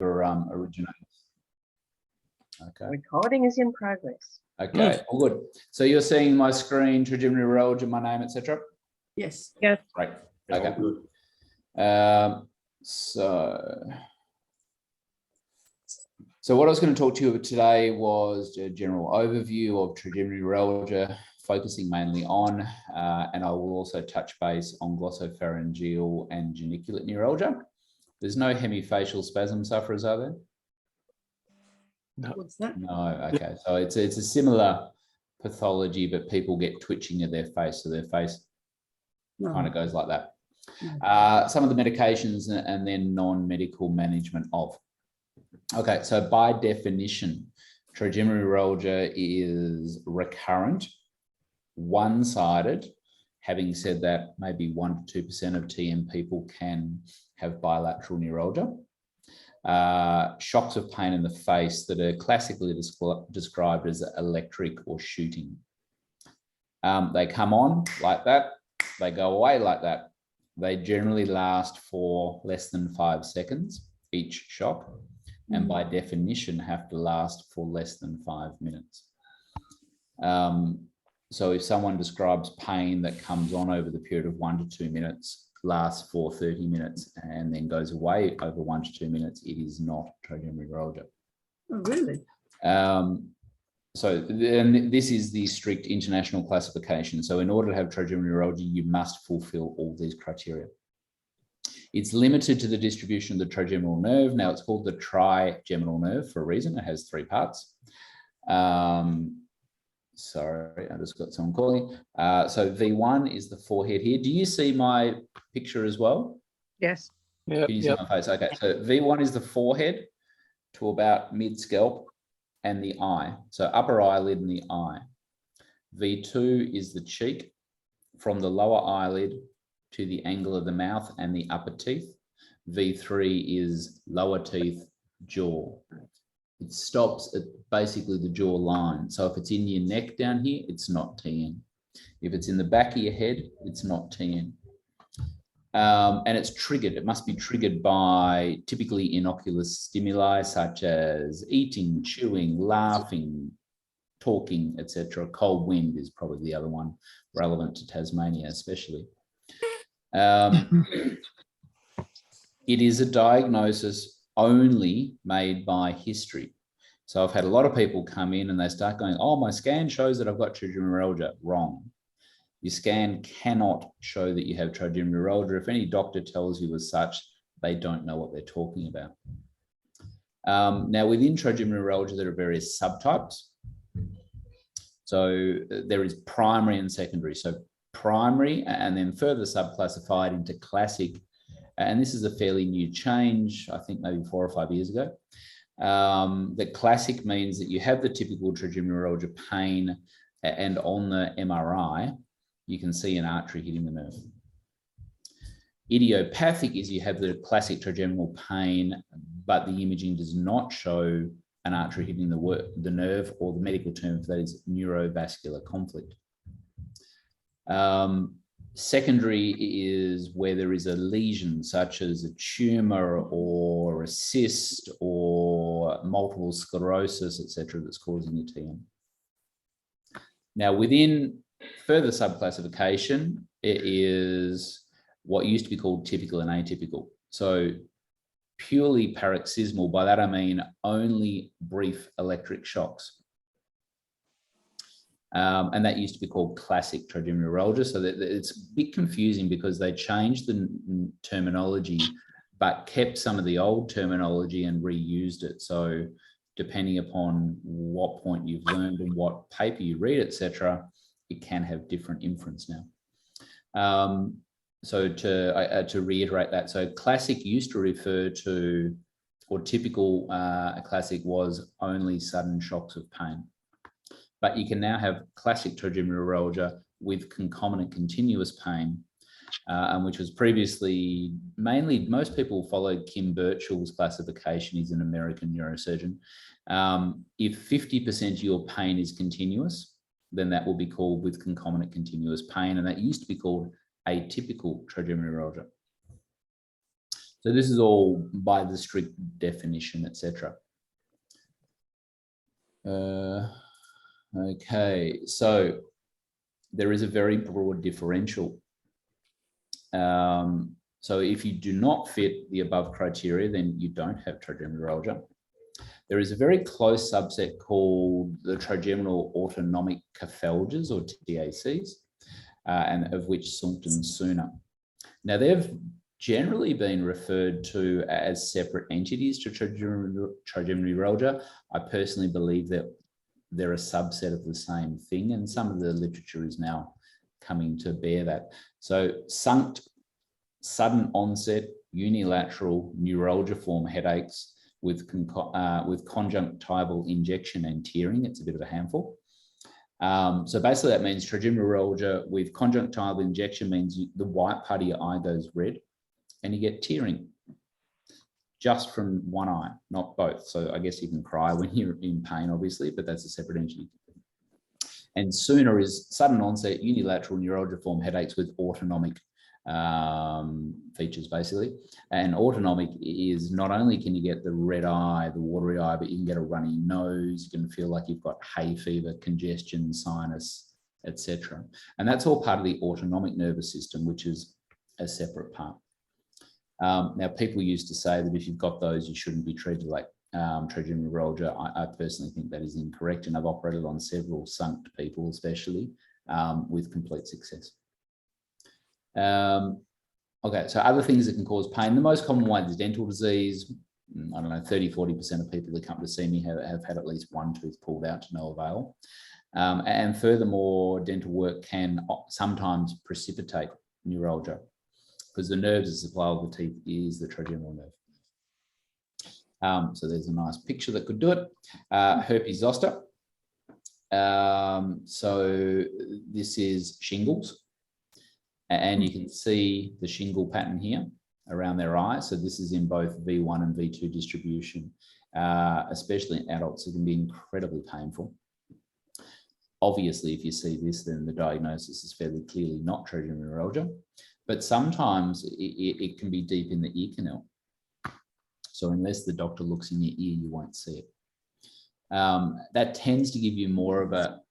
originates. Okay. Recording is in progress. Okay, all good. So you're seeing my screen, trigeminal neuralgia, my name, etc. Yes. Yes. Right. Yeah, Okay. all good. So what I was going to talk to you about today was a general overview of trigeminal neuralgia, focusing mainly on, and I will also touch base on glossopharyngeal and geniculate neuralgia. There's no hemifacial spasm sufferers, are there? No. What's that? No. Okay. So it's a similar pathology, but people get twitching of their face, so their face No. kind of goes like that. No. Some of the medications and then non-medical management of. Okay, so by definition, trigeminal neuralgia is recurrent, one-sided. Having said that, maybe 1 to 2% of TM people can have bilateral neuralgia. Shocks of pain in the face that are classically described as electric or shooting. They come on like that, they go away like that. They generally last for less than 5 seconds, each shock, and by definition have to last for less than 5 minutes. So if someone describes pain that comes on over the period of 1 to 2 minutes, lasts for 30 minutes, and then goes away over 1 to 2 minutes, it is not trigeminal neuralgia. Oh, really? So then this is the strict international classification. So in order to have trigeminal neuralgia, you must fulfill all these criteria. It's limited to the distribution of the trigeminal nerve. Now it's called the trigeminal nerve for a reason. It has 3 parts. Sorry, I just got someone calling. So V1 is the forehead here. Do you see my picture as well? Yes. Yeah. Can you see my face? Okay, so V1 is the forehead to about mid-scalp and the eye. So upper eyelid and the eye. V2 is the cheek from the lower eyelid to the angle of the mouth and the upper teeth. V3 is lower teeth, jaw. It stops at basically the jaw line. So if it's in your neck down here, it's not TN. If it's in the back of your head, it's not TN. And it's triggered. It must be triggered by typically innocuous stimuli such as eating, chewing, laughing, talking, etc. Cold wind is probably the other one relevant to Tasmania, especially. It is a diagnosis only made by history. So I've had a lot of people come in and they start going, oh, my scan shows that I've got trigeminal neuralgia. Wrong. Your scan cannot show that you have trigeminal neuralgia. If any doctor tells you as such, they don't know what they're talking about. Now, within trigeminal neuralgia, there are various subtypes. So there is primary and secondary. So primary and then further subclassified into classic. And this is a fairly new change, I think maybe 4 or 5 years ago. The classic means that you have the typical trigeminal neuralgia pain, and on the MRI, you can see an artery hitting the nerve. Idiopathic is you have the classic trigeminal pain, but the imaging does not show an artery hitting the nerve, or the medical term for that is neurovascular conflict. Secondary is where there is a lesion, such as a tumor or a cyst or multiple sclerosis, etc., that's causing the TM. Now, within further subclassification, it is what used to be called typical and atypical. So purely paroxysmal, by that I mean only brief electric shocks. And that used to be called classic trigeminal neuralgia. So that it's a bit confusing because they changed the terminology, but kept some of the old terminology and reused it. So depending upon what point you've learned and what paper you read, etc., it can have different inference now. So to reiterate that, so classic used to refer to, or typical classic was only sudden shocks of pain. But you can now have classic trigeminal neuralgia with concomitant continuous pain, which was previously mainly, most people followed Kim Birchall's classification. He's an American neurosurgeon. If 50% of your pain is continuous, then that will be called with concomitant continuous pain, and that used to be called atypical trigeminal neuralgia. So this is all by the strict definition, etc. Okay, so there is a very broad differential. So if you do not fit the above criteria, then you don't have trigeminal neuralgia. There is a very close subset called the trigeminal autonomic cathalgias, or TACs, and of which Sunt and Suna. Now, they've generally been referred to as separate entities to trigeminal neuralgia. I personally believe that they're a subset of the same thing, and some of the literature is now coming to bear that. So SUNCT, sudden onset unilateral neuralgiform headaches with conjunctival injection and tearing. It's a bit of a handful. So basically that means trigeminal neuralgia with conjunctival injection means the white part of your eye goes red and you get tearing just from one eye, not both. So I guess you can cry when you're in pain, obviously, but that's a separate entity. And SUNA is sudden onset unilateral neuralgiform headaches with autonomic features, basically. And autonomic is not only can you get the red eye, the watery eye, but you can get a runny nose, you can feel like you've got hay fever, congestion, sinus, etc. And that's all part of the autonomic nervous system, which is a separate part. Now, people used to say that if you've got those, you shouldn't be treated like trigeminal neuralgia. I personally think that is incorrect, and I've operated on several SUNCT people, especially with complete success. Okay, so other things that can cause pain. The most common one is dental disease. I don't know, 30–40% of people that come to see me have had at least one tooth pulled out to no avail. And furthermore, dental work can sometimes precipitate neuralgia because the nerves that supply all the teeth is the trigeminal nerve. So there's a nice picture that could do it. Herpes zoster. So this is shingles. And you can see the shingle pattern here around their eye. So this is in both V1 and V2 distribution, especially in adults. It can be incredibly painful. Obviously, if you see this, then the diagnosis is fairly clearly not trigeminal neuralgia, but sometimes it can be deep in the ear canal. So unless the doctor looks in your ear, you won't see it. That tends to give you more of a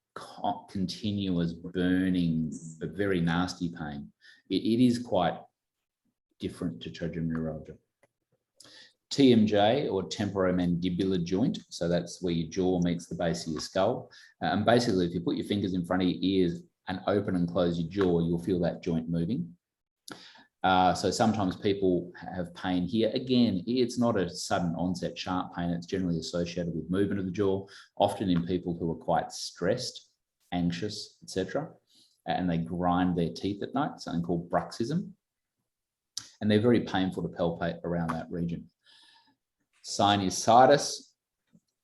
continuous burning but very nasty pain. It is quite different to trigeminal neuralgia. TMJ, or temporomandibular joint, so that's where your jaw meets the base of your skull, and basically if you put your fingers in front of your ears and open and close your jaw, you'll feel that joint moving. So sometimes people have pain here. Again, it's not a sudden onset sharp pain. It's generally associated with movement of the jaw, often in people who are quite stressed, anxious, etc. And they grind their teeth at night, something called bruxism. And they're very painful to palpate around that region. Sinusitis,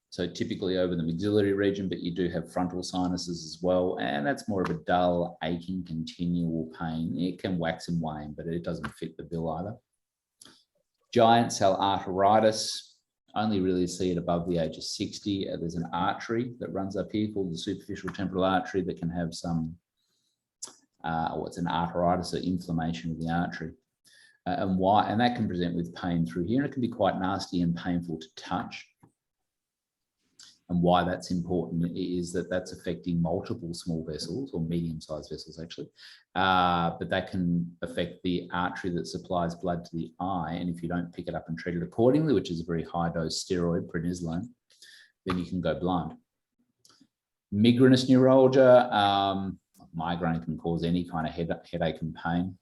so typically over the maxillary region, but you do have frontal sinuses as well. And that's more of a dull, aching, continual pain. It can wax and wane, but it doesn't fit the bill either. Giant cell arteritis, only really see it above the age of 60. There's an artery that runs up here called the superficial temporal artery that can have some, what's an arteritis, or inflammation of the artery. And that can present with pain through here, and it can be quite nasty and painful to touch. And why that's important is that that's affecting multiple small vessels, or medium-sized vessels actually, but that can affect the artery that supplies blood to the eye. And if you don't pick it up and treat it accordingly, which is a very high-dose steroid, prednisolone, then you can go blind. Migrainous neuralgia, migraine can cause any kind of headache and pain.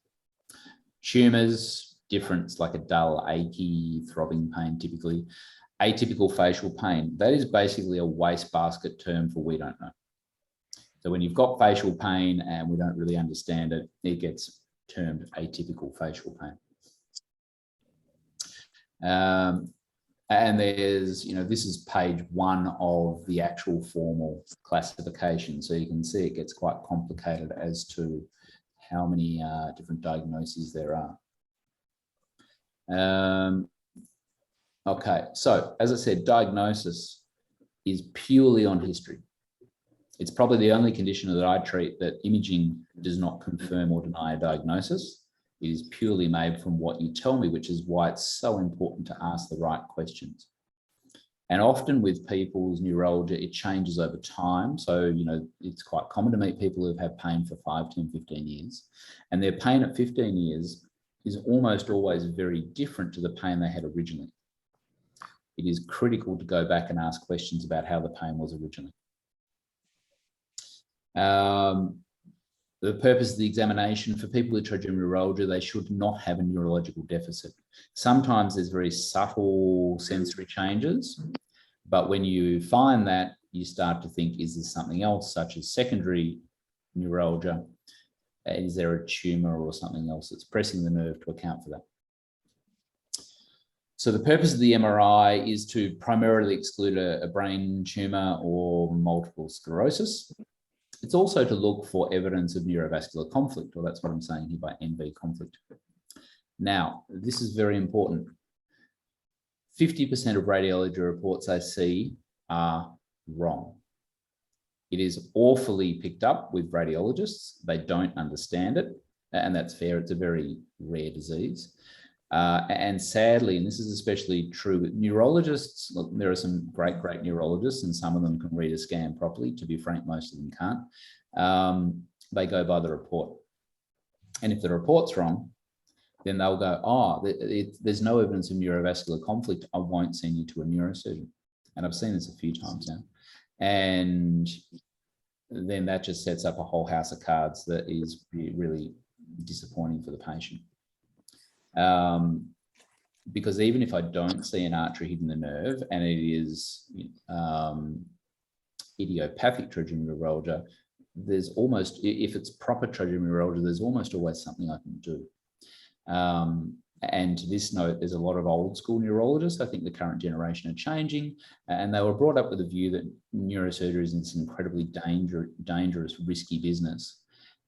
Tumours, different, it's like a dull, achy, throbbing pain typically. Atypical facial pain, that is basically a wastebasket term for we don't know. So when you've got facial pain and we don't really understand it, it gets termed atypical facial pain. And there's, this is page 1 of the actual formal classification. So you can see it gets quite complicated as to how many different diagnoses there are. Okay, so as I said, diagnosis is purely on history. It's probably the only condition that I treat that imaging does not confirm or deny a diagnosis. It is purely made from what you tell me, which is why it's so important to ask the right questions. And often with people's neuralgia, it changes over time. So, you know, it's quite common to meet people who've had pain for 5, 10, 15 years. And their pain at 15 years is almost always very different to the pain they had originally. It is critical to go back and ask questions about how the pain was originally. The purpose of the examination for people with trigeminal neuralgia, they should not have a neurological deficit. Sometimes there's very subtle sensory changes, but when you find that, you start to think, is this something else, such as secondary neuralgia? Is there a tumor or something else that's pressing the nerve to account for that? So the purpose of the MRI is to primarily exclude a brain tumor or multiple sclerosis. It's also to look for evidence of neurovascular conflict, or that's what I'm saying here by NV conflict. Now, this is very important. 50% of radiology reports I see are wrong. It is awfully picked up with radiologists. They don't understand it, and that's fair. It's a very rare disease. And sadly, and this is especially true with neurologists, look, there are some great neurologists, and some of them can read a scan properly. To be frank, most of them can't. They go by the report. And if the report's wrong, then they'll go, oh, there's no evidence of neurovascular conflict. I won't send you to a neurosurgeon. And I've seen this a few times now. And then that just sets up a whole house of cards that is really disappointing for the patient. Because even if I don't see an artery hitting the nerve and it is idiopathic trigeminal neuralgia, there's almost, if it's proper trigeminal neuralgia, there's almost always something I can do. And to this note, there's a lot of old school neurologists. I think the current generation are changing, and they were brought up with a view that neurosurgery is this incredibly dangerous, risky business.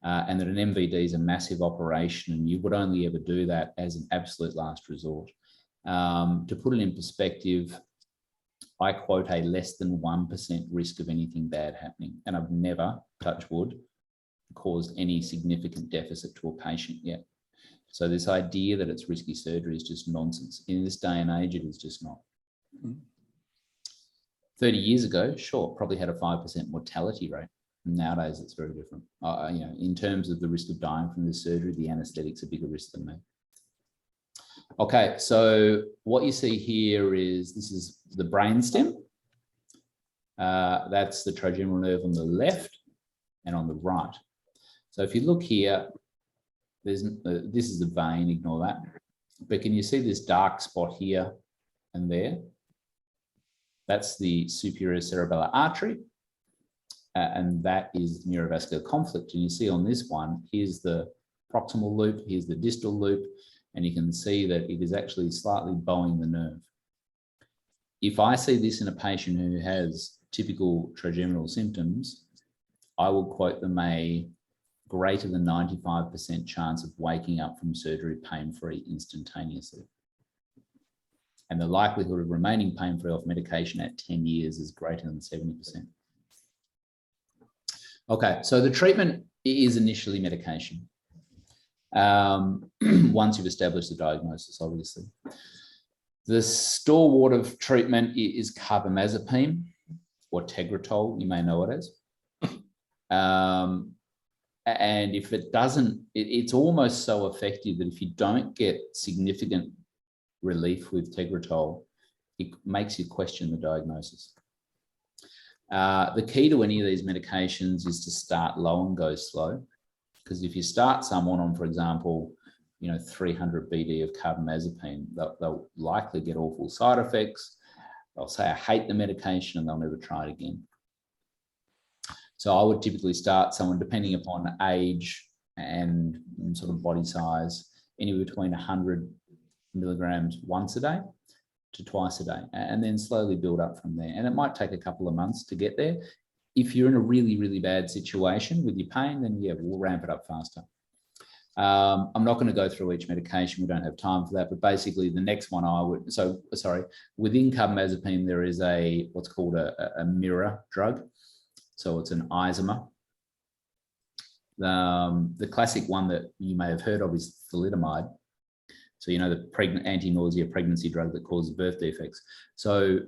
And that an MVD is a massive operation and you would only ever do that as an absolute last resort. To put it in perspective, I quote a less than 1% risk of anything bad happening. And I've never, touch wood, caused any significant deficit to a patient yet. So this idea that it's risky surgery is just nonsense. In this day and age, it is just not. 30 years ago, sure, probably had a 5% mortality rate. Nowadays, it's very different. You know, in terms of the risk of dying from this surgery, the anaesthetic's a bigger risk than that. Okay, so what you see here is, this is the brainstem. That's the trigeminal nerve on the left and on the right. So if you look here, there's this is the vein, ignore that. But can you see this dark spot here and there? That's the superior cerebellar artery. And that is neurovascular conflict. And you see on this one, here's the proximal loop, here's the distal loop, and you can see that it is actually slightly bowing the nerve. If I see this in a patient who has typical trigeminal symptoms, I will quote them a greater than 95% chance of waking up from surgery pain-free instantaneously. And the likelihood of remaining pain-free off medication at 10 years is greater than 70%. Okay, so the treatment is initially medication. Once you've established the diagnosis, obviously. The stalwart of treatment is carbamazepine or Tegretol, you may know it as. And if it doesn't, it's almost so effective that if you don't get significant relief with Tegretol, it makes you question the diagnosis. The key to any of these medications is to start low and go slow. Because if you start someone on, for example, 300 BD of carbamazepine, they'll likely get awful side effects. They'll say, I hate the medication, and they'll never try it again. So I would typically start someone, depending upon age and sort of body size, anywhere between 100 milligrams once a day to twice a day, and then slowly build up from there. And it might take a couple of months to get there. If you're in a really, really bad situation with your pain, then yeah, we'll ramp it up faster. I'm not going to go through each medication. We don't have time for that. But basically, the next one within carbamazepine, there is what's called a mirror drug. So it's an isomer. The classic one that you may have heard of is thalidomide. So, you know, the anti-nausea pregnancy drug that causes birth defects. So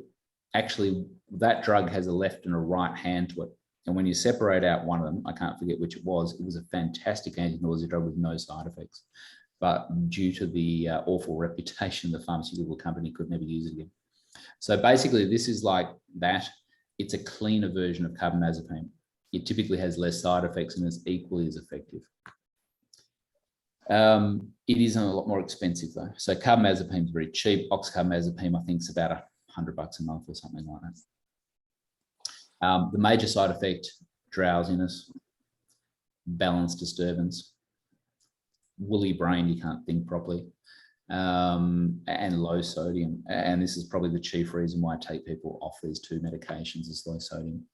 actually that drug has a left and a right hand to it. And when you separate out one of them, I can't forget which it was a fantastic anti-nausea drug with no side effects. But due to the awful reputation, the pharmaceutical company could never use it again. So basically this is like that. It's a cleaner version of carbamazepine. It typically has less side effects and is equally as effective. It is a lot more expensive though. So carbamazepine is very cheap. Oxcarbazepine, I think, is about $100 a month or something like that. The major side effect, drowsiness, balance disturbance, woolly brain, you can't think properly, and low sodium. And this is probably the chief reason why I take people off these two medications is low sodium.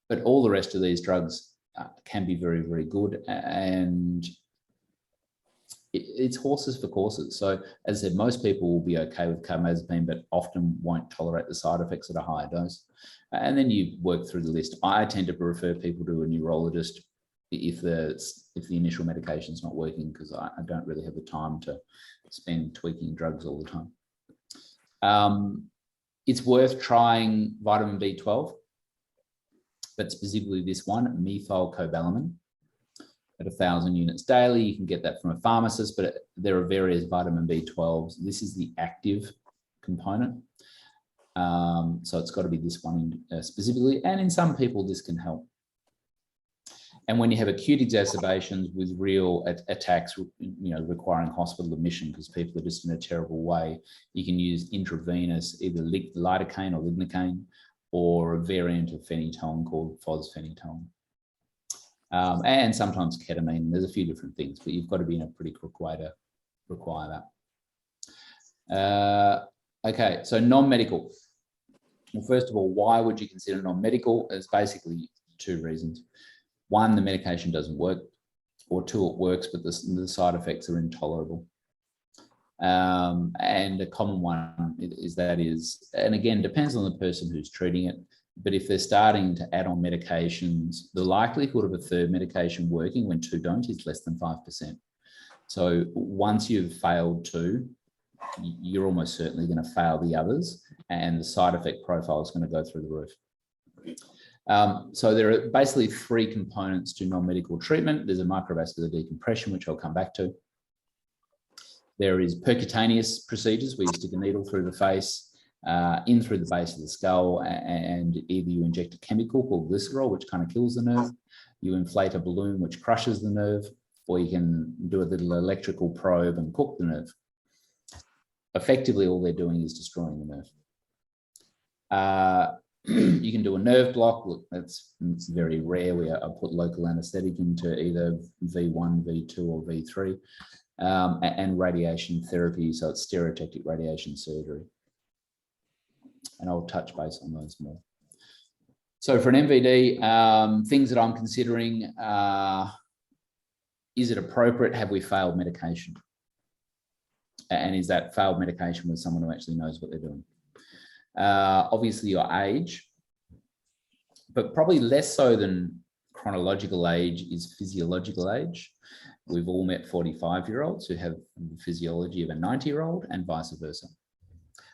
But all the rest of these drugs can be very, very good, and it's horses for courses. So as I said, most people will be okay with carbamazepine, but often won't tolerate the side effects at a higher dose. And then you work through the list. I tend to refer people to a neurologist if the initial medication is not working, because I don't really have the time to spend tweaking drugs all the time. It's worth trying vitamin B12, but specifically this one, methylcobalamin, at 1,000 units daily. You can get that from a pharmacist, but there are various vitamin B12s. This is the active component. So it's got to be this one specifically. And in some people, this can help. And when you have acute exacerbations with real attacks, you know, requiring hospital admission because people are just in a terrible way, you can use intravenous, either lidocaine or lignocaine, or a variant of phenytoin called fosphenytoin. And sometimes ketamine. There's a few different things, but you've got to be in a pretty quick way to require that. Okay, so non-medical. Well, first of all, why would you consider non-medical? It's basically two reasons. One, the medication doesn't work, or two, it works, but the side effects are intolerable. And a common one is, and again, depends on the person who's treating it, but if they're starting to add on medications, the likelihood of a third medication working when two don't is less than 5%. So once you've failed two, you're almost certainly going to fail the others, and the side effect profile is going to go through the roof. So there are basically three components to non-medical treatment. There's a microvascular decompression, which I'll come back to. There is percutaneous procedures where you stick a needle through the face, in through the base of the skull, and either you inject a chemical called glycerol, which kind of kills the nerve, you inflate a balloon, which crushes the nerve, or you can do a little electrical probe and cook the nerve. Effectively, all they're doing is destroying the nerve. You can do a nerve block. Look, it's very rare. I put local anesthetic into either V1, V2, or V3, and radiation therapy. So it's stereotactic radiation surgery. And I'll touch base on those more. So for an MVD, things that I'm considering, is it appropriate? Have we failed medication? And is that failed medication with someone who actually knows what they're doing? Obviously your age, but probably less so than chronological age is physiological age. We've all met 45-year-olds who have the physiology of a 90-year-old and vice versa.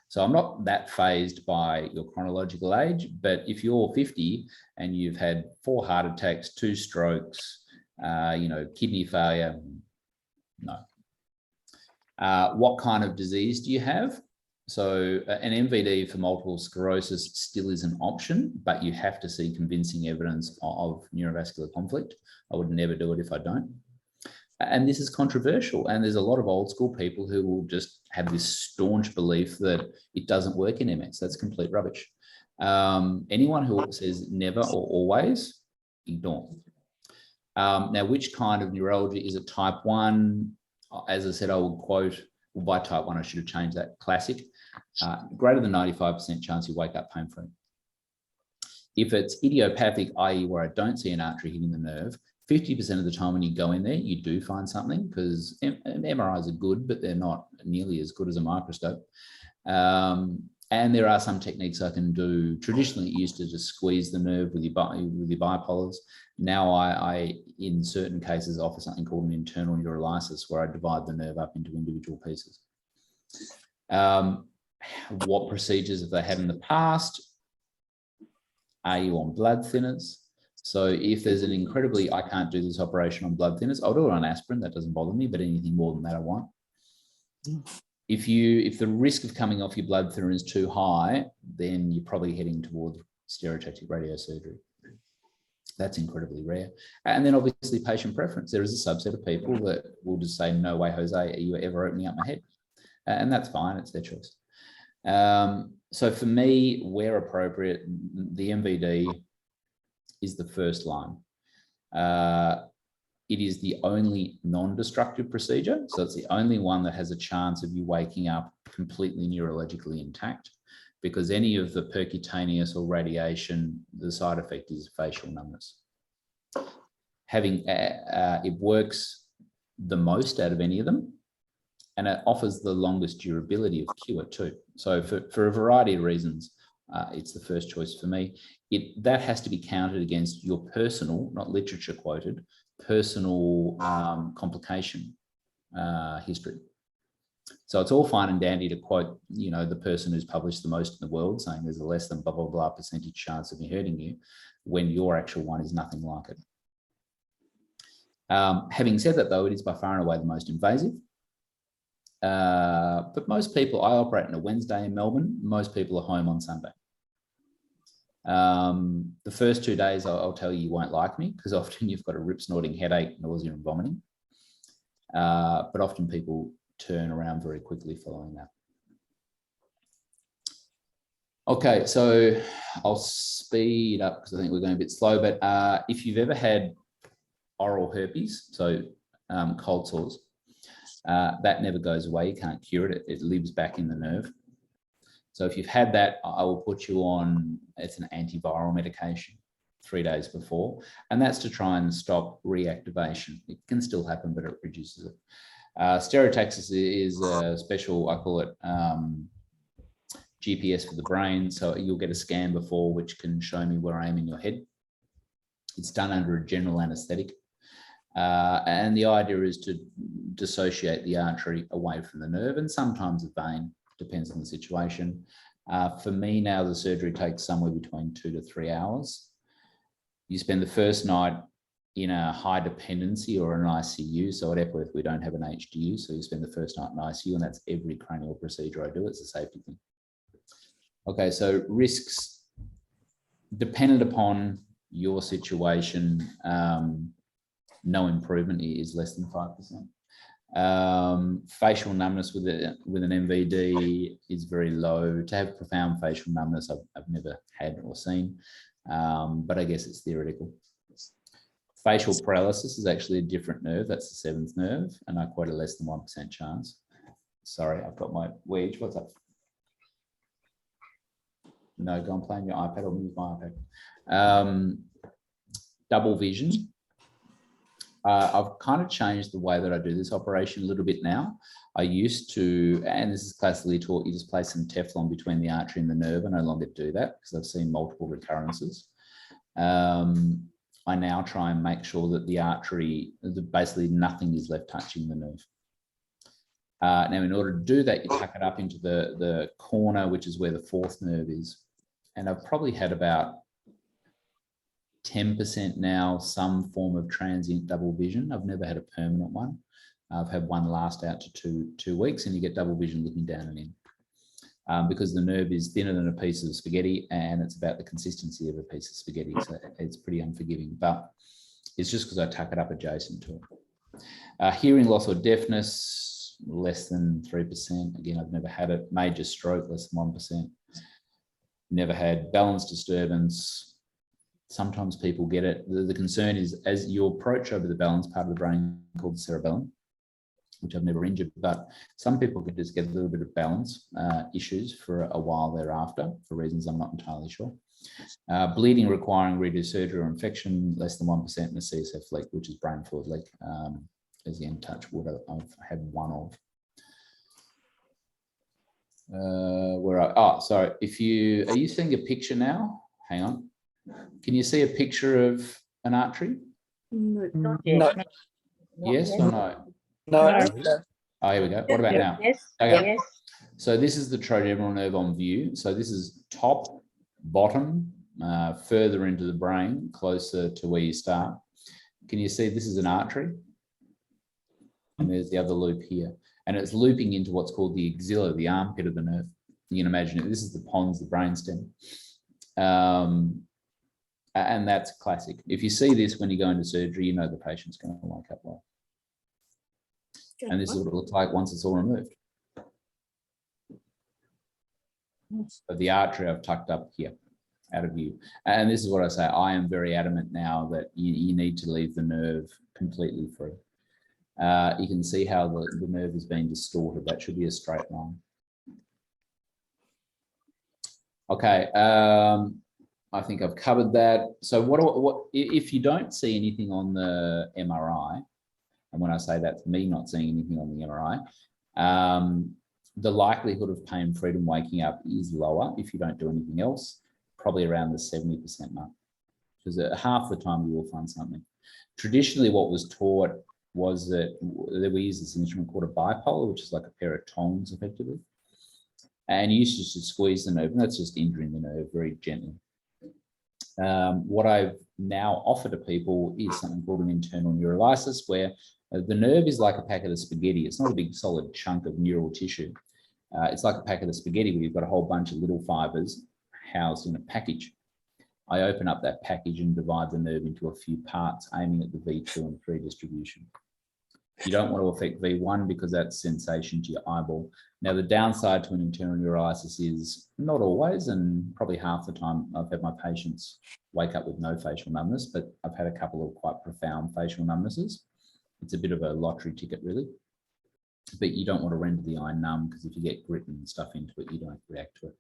So I'm not that phased by your chronological age, but if you're 50 and you've had 4 heart attacks, 2 strokes, you know, kidney failure, no. What kind of disease do you have? So an MVD for multiple sclerosis still is an option, but you have to see convincing evidence of neurovascular conflict. I would never do it if I don't. And this is controversial. And there's a lot of old school people who will just have this staunch belief that it doesn't work in MS. That's complete rubbish. Anyone who says never or always, ignore. Now, which kind of neuralgia? Is it type 1? As I said, I will quote, well, by type 1, I should have changed that, classic. Greater than 95% chance you wake up pain-free. If it's idiopathic, i.e. where I don't see an artery hitting the nerve, 50% of the time when you go in there, you do find something, because MRIs are good, but they're not nearly as good as a microscope. And there are some techniques I can do. Traditionally, it used to just squeeze the nerve with your bipolars. Now I, in certain cases, offer something called an internal neurolysis, where I divide the nerve up into individual pieces. What procedures have they had in the past? Are you on blood thinners? So if there's an incredibly, I can't do this operation on blood thinners, I'll do it on aspirin, that doesn't bother me, but anything more than that I won't. If the risk of coming off your blood thinner is too high, then you're probably heading towards stereotactic radiosurgery. That's incredibly rare. And then obviously patient preference. There is a subset of people that will just say, no way, Jose, are you ever opening up my head? And that's fine, it's their choice. So for me, where appropriate, the MVD is the first line. It is the only non-destructive procedure. So it's the only one that has a chance of you waking up completely neurologically intact, because any of the percutaneous or radiation, the side effect is facial numbness. It works the most out of any of them, and it offers the longest durability of cure too. So for a variety of reasons, it's the first choice for me. That has to be counted against your personal, not literature quoted, personal complication history. So it's all fine and dandy to quote, the person who's published the most in the world saying there's a less than blah, blah, blah percentage chance of me hurting you, when your actual one is nothing like it. Having said that though, it is by far and away the most invasive. But most people, I operate on a Wednesday in Melbourne, most people are home on Sunday. The first 2 days, I'll tell you won't like me, because often you've got a rip snorting headache, nausea and vomiting. But often people turn around very quickly following that. Okay, so I'll speed up because I think we're going a bit slow, but if you've ever had oral herpes, so cold sores, that never goes away. You can't cure it. It lives back in the nerve. So if you've had that, I will put you on, it's an antiviral medication 3 days before, and that's to try and stop reactivation. It can still happen, but it reduces it. Stereotaxis is a special, I call it GPS for the brain. So you'll get a scan before, which can show me where I am in your head. It's done under a general anesthetic. And the idea is to dissociate the artery away from the nerve, and sometimes the vein, depends on the situation. For me now, the surgery takes somewhere between 2 to 3 hours. You spend the first night in a high dependency or an ICU. So at Epworth, we don't have an HDU. So you spend the first night in ICU, and that's every cranial procedure I do. It's a safety thing. Okay, so risks dependent upon your situation. No improvement is less than 5%. Facial numbness with an MVD is very low. To have profound facial numbness, I've never had or seen, but I guess it's theoretical. Facial paralysis is actually a different nerve. That's the 7th nerve, and I quote a less than 1% chance. Sorry, I've got my wedge. What's up? No, go and play on your iPad. I'll move my iPad. Double vision. I've kind of changed the way that I do this operation a little bit now. I used to, and this is classically taught, you just place some Teflon between the artery and the nerve. I no longer do that because I've seen multiple recurrences. I now try and make sure that the artery, basically nothing is left touching the nerve. Now, in order to do that, you tuck it up into the corner, which is where the 4th nerve is. And I've probably had about 10% now, some form of transient double vision. I've never had a permanent one. I've had one last out to two weeks, and you get double vision looking down and in. Because the nerve is thinner than a piece of spaghetti, and it's about the consistency of a piece of spaghetti. So it's pretty unforgiving, but it's just because I tuck it up adjacent to it. Hearing loss or deafness, less than 3%. Again, I've never had it. Major stroke, less than 1%. Never had balance disturbance. Sometimes people get it. The concern is as you approach over the balance part of the brain called the cerebellum, which I've never injured, but some people can just get a little bit of balance issues for a while thereafter for reasons I'm not entirely sure. Bleeding requiring redo surgery or infection, less than 1%, and a CSF leak, which is brain fluid leak, again, touch wood, I've had one of. Sorry. Are you seeing a picture now? Hang on. Can you see a picture of an artery? No. Not No. yet. Yes or no? No. Oh, here we go. What about now? Yes. Okay. Yes. So this is the trigeminal nerve on view. So this is top, bottom, further into the brain, closer to where you start. Can you see this is an artery? And there's the other loop here. And it's looping into what's called the axilla, the armpit of the nerve. You can imagine it. This is the pons, the brainstem. And that's classic. If you see this when you go into surgery, you know the patient's going to wake up well. And this is what it looks like once it's all removed. So the artery I've tucked up here, out of view. And this is what I say. I am very adamant now that you need to leave the nerve completely free. You can see how the nerve is being distorted. That should be a straight line. Okay, I think I've covered that. So what if you don't see anything on the MRI, and when I say that's me not seeing anything on the MRI, the likelihood of pain freedom waking up is lower if you don't do anything else, probably around the 70% mark, because half the time you will find something. Traditionally, what was taught was that we use this instrument called a bipolar, which is like a pair of tongs effectively. And you used to squeeze the nerve, and that's just injuring the nerve very gently. What I've now offered to people is something called an internal neurolysis, where the nerve is like a packet of spaghetti. It's not a big solid chunk of neural tissue. It's like a packet of spaghetti where you've got a whole bunch of little fibers housed in a package. I open up that package and divide the nerve into a few parts, aiming at the V2 and 3 distribution. You don't want to affect V1 because that's sensation to your eyeball. Now, the downside to an internal neurolysis is not always, and probably half the time I've had my patients wake up with no facial numbness, but I've had a couple of quite profound facial numbnesses. It's a bit of a lottery ticket, really. But you don't want to render the eye numb, because if you get grit and stuff into it, you don't react to it.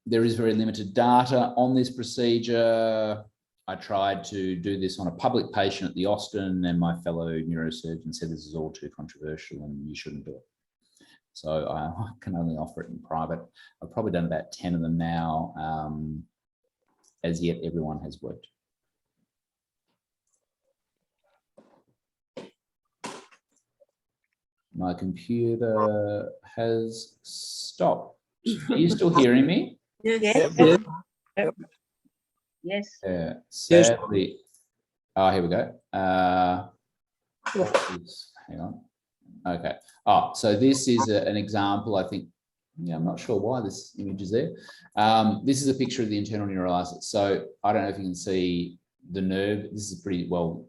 There is very limited data on this procedure. I tried to do this on a public patient at the Austin, and my fellow neurosurgeon said this is all too controversial and you shouldn't do it. So I can only offer it in private. I've probably done about 10 of them now. As yet, everyone has worked. My computer has stopped. Are you still hearing me? Yes. Yes. Yes. Sadly. Oh, here we go. Hang on. Okay. Oh, so this is an example, I think. Yeah, I'm not sure why this image is there. This is a picture of the internal neurolysis. So I don't know if you can see the nerve. This is pretty well,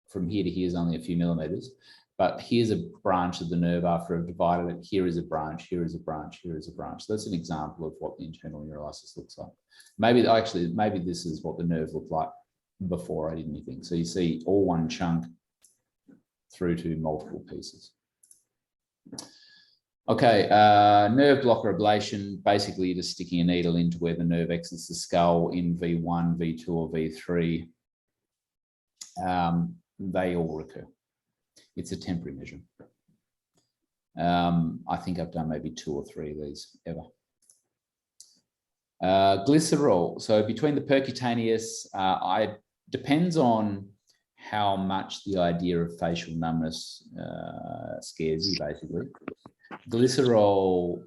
from here to here is only a few millimeters. But here's a branch of the nerve after I've divided it. Here is a branch, here is a branch, here is a branch. So that's an example of what the internal neurolysis looks like. Maybe this is what the nerve looked like before I did anything. So you see all one chunk through to multiple pieces. Okay, nerve blocker ablation. Basically, you're just sticking a needle into where the nerve exits the skull in V1, V2, or V3. They all recur. It's a temporary measure. I think I've done maybe 2 or 3 of these ever. Glycerol. So between the percutaneous, depends on how much the idea of facial numbness scares you, basically. Glycerol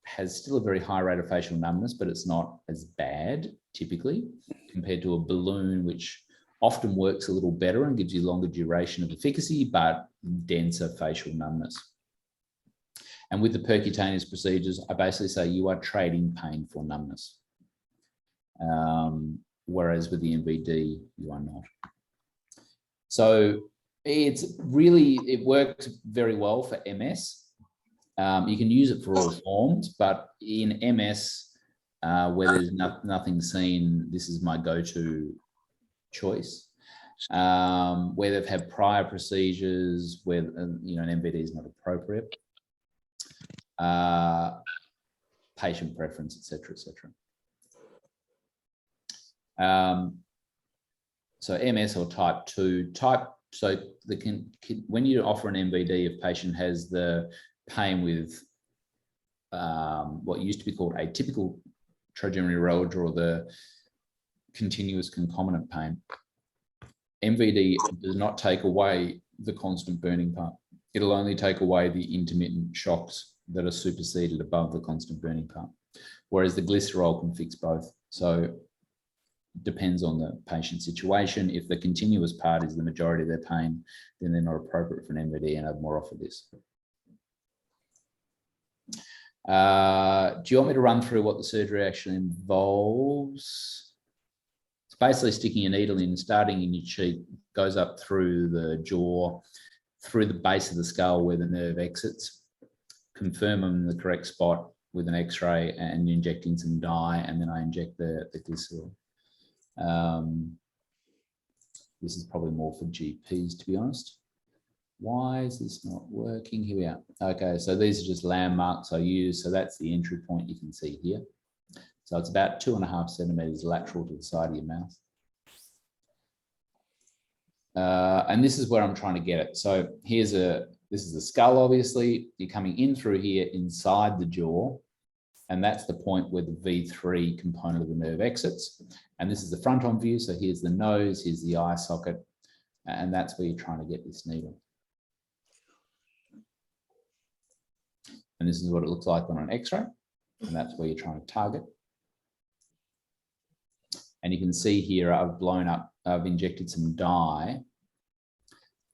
has still a very high rate of facial numbness, but it's not as bad typically compared to a balloon, which often works a little better and gives you longer duration of efficacy, but denser facial numbness. And with the percutaneous procedures, I basically say you are trading pain for numbness. Whereas with the MVD, you are not. So it works very well for MS. You can use it for all forms, but in MS, where there's nothing seen, this is my go-to choice. Where they've had prior procedures where an MVD is not appropriate, patient preference, etc., etc. So MS or type 2. So when you offer an MVD, if patient has the pain with what used to be called atypical trigeminal neuralgia, or the continuous concomitant pain, MVD does not take away the constant burning part. It'll only take away the intermittent shocks that are superseded above the constant burning part, whereas the glycerol can fix both. So it depends on the patient situation. If the continuous part is the majority of their pain, then they're not appropriate for an MVD, and I'd more offer this. Do you want me to run through what the surgery actually involves? It's basically sticking a needle in, starting in your cheek, goes up through the jaw, through the base of the skull where the nerve exits, confirm them in the correct spot with an X-ray, and inject in some dye, and then I inject the glycerol. This is probably more for GPs, to be honest. Why is this not working? Here we are. Okay, so these are just landmarks I use. So that's the entry point you can see here. So it's about 2.5 centimeters lateral to the side of your mouth. And this is where I'm trying to get it. So this is the skull, obviously. You're coming in through here inside the jaw, and that's the point where the V3 component of the nerve exits. And this is the front on view. So here's the nose, here's the eye socket, and that's where you're trying to get this needle. And this is what it looks like on an X-ray, and that's where you're trying to target. And you can see here, I've injected some dye,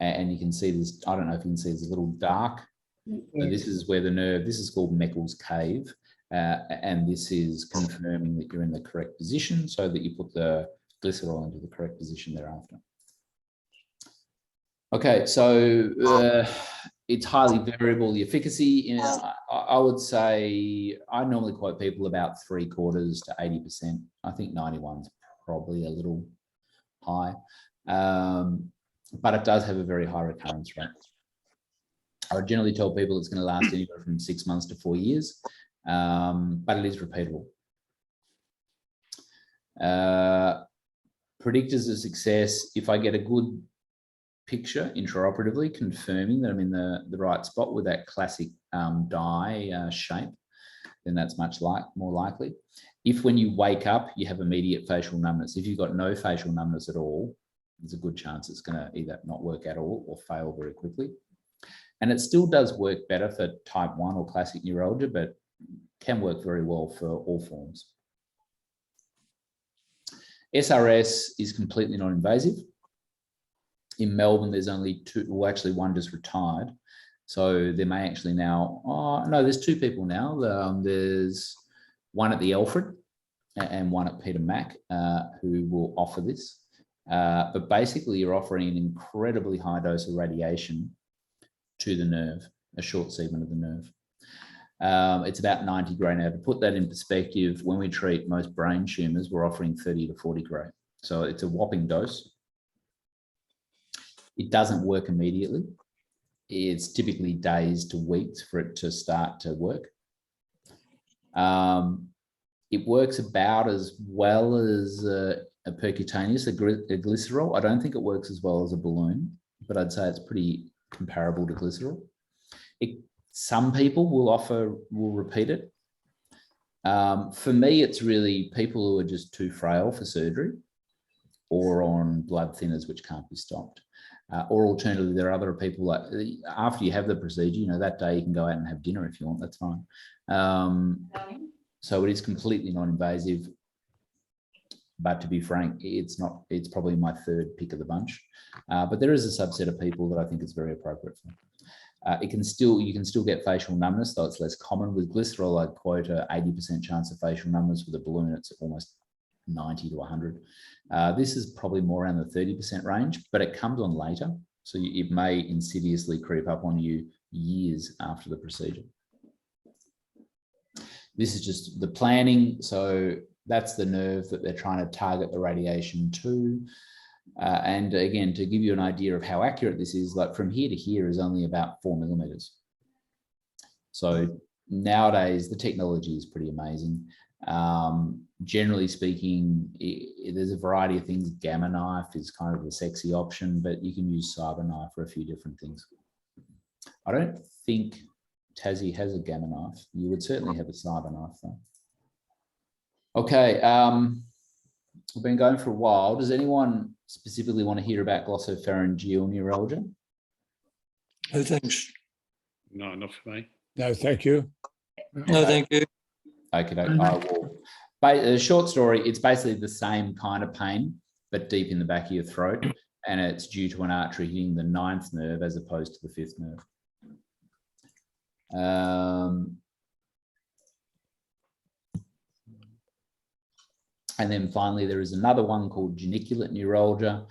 and you can see this, I don't know if you can see, there's a little dark. So this is where the nerve, this is called Meckel's cave. And this is confirming that you're in the correct position, so that you put the glycerol into the correct position thereafter. Okay, so it's highly variable, the efficacy. I would say, I normally quote people about 3/4 to 80%. I think 91's probably a little high, but it does have a very high recurrence rate. I would generally tell people it's going to last anywhere from 6 months to 4 years, but it is repeatable. Predictors of success: if I get a good picture intraoperatively confirming that I'm in the right spot with that classic dye shape, then that's much more likely. If when you wake up you have immediate facial numbness, if you've got no facial numbness at all, there's a good chance it's going to either not work at all or fail very quickly. And it still does work better for type 1 or classic neuralgia, but can work very well for all forms. SRS is completely non-invasive. In Melbourne, there's only two, well, actually one just retired. So there may actually now, no, there's 2 people now. There's one at the Alfred and one at Peter Mac who will offer this. But basically you're offering an incredibly high dose of radiation to the nerve, a short segment of the nerve. It's about 90 gray. Now, to put that in perspective, when we treat most brain tumours, we're offering 30 to 40 gray. So it's a whopping dose. It doesn't work immediately. It's typically days to weeks for it to start to work. It works about as well as a percutaneous, a glycerol. I don't think it works as well as a balloon, but I'd say it's pretty comparable to glycerol. Some people will repeat it. For me, it's really people who are just too frail for surgery or on blood thinners which can't be stopped. Or alternatively, there are other people like after you have the procedure, you know, that day you can go out and have dinner if you want, that's fine. So it is completely non-invasive, but to be frank, it's probably my 3rd pick of the bunch. But there is a subset of people that I think it's very appropriate for. You can still get facial numbness, though it's less common. With glycerol, I'd quote a 80% chance of facial numbness. With a balloon, it's almost 90 to 100. This is probably more around the 30% range, but it comes on later. So it may insidiously creep up on you years after the procedure. This is just the planning. So that's the nerve that they're trying to target the radiation to. And again, to give you an idea of how accurate this is, like from here to here is only about 4 millimeters. So nowadays, the technology is pretty amazing. Generally speaking, there's a variety of things. Gamma knife is kind of the sexy option, but you can use cyber knife for a few different things. I don't think Tassie has a gamma knife. You would certainly have a cyber knife though. Okay, we've been going for a while. Does anyone specifically want to hear about glossopharyngeal neuralgia? No, thanks. No, not for me. No, thank you. No, thank you. Okay, I will. A short story, it's basically the same kind of pain, but deep in the back of your throat, and it's due to an artery hitting the 9th nerve as opposed to the 5th nerve. And then finally, there is another one called geniculate neuralgia,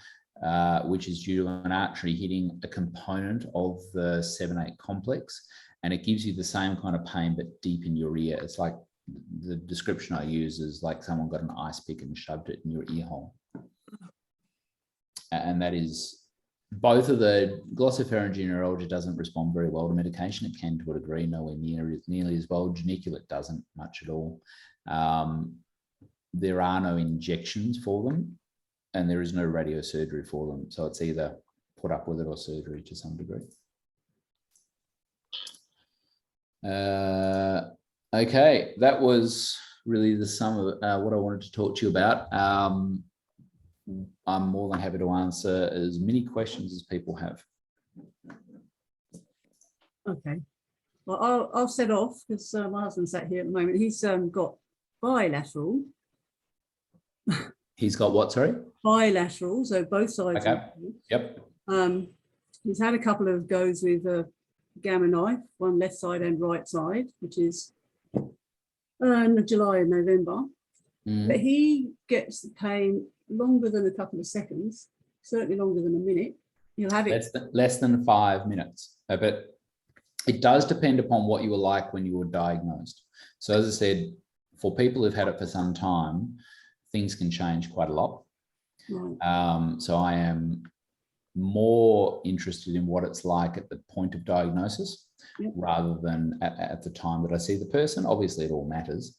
which is due to an artery hitting a component of the 7-8 complex, and it gives you the same kind of pain, but deep in your ear. It's like the description I use is like someone got an ice pick and shoved it in your ear hole. And that is both of the glossopharyngeal neuralgia doesn't respond very well to medication. It can to a degree, nowhere nearly as well. Geniculate doesn't much at all. There are no injections for them, and there is no radiosurgery for them. So it's either put up with it or surgery to some degree. Okay, that was really the sum of what I wanted to talk to you about. I'm more than happy to answer as many questions as people have. Okay. Well, I'll set off because my husband's sat here at the moment. He's got bilateral. He's got what, sorry? Bilateral, so both sides. Okay. Yep. He's had a couple of goes with a gamma knife, one left side and right side, which is in July and November. But he gets the pain longer than a couple of seconds, certainly longer than a minute. He'll have it less than 5 minutes. But it does depend upon what you were like when you were diagnosed. So as I said, for people who've had it for some time, things can change quite a lot. Right. So I am more interested in what it's like at the point of diagnosis, Yep. rather than at the time that I see the person. Obviously, it all matters.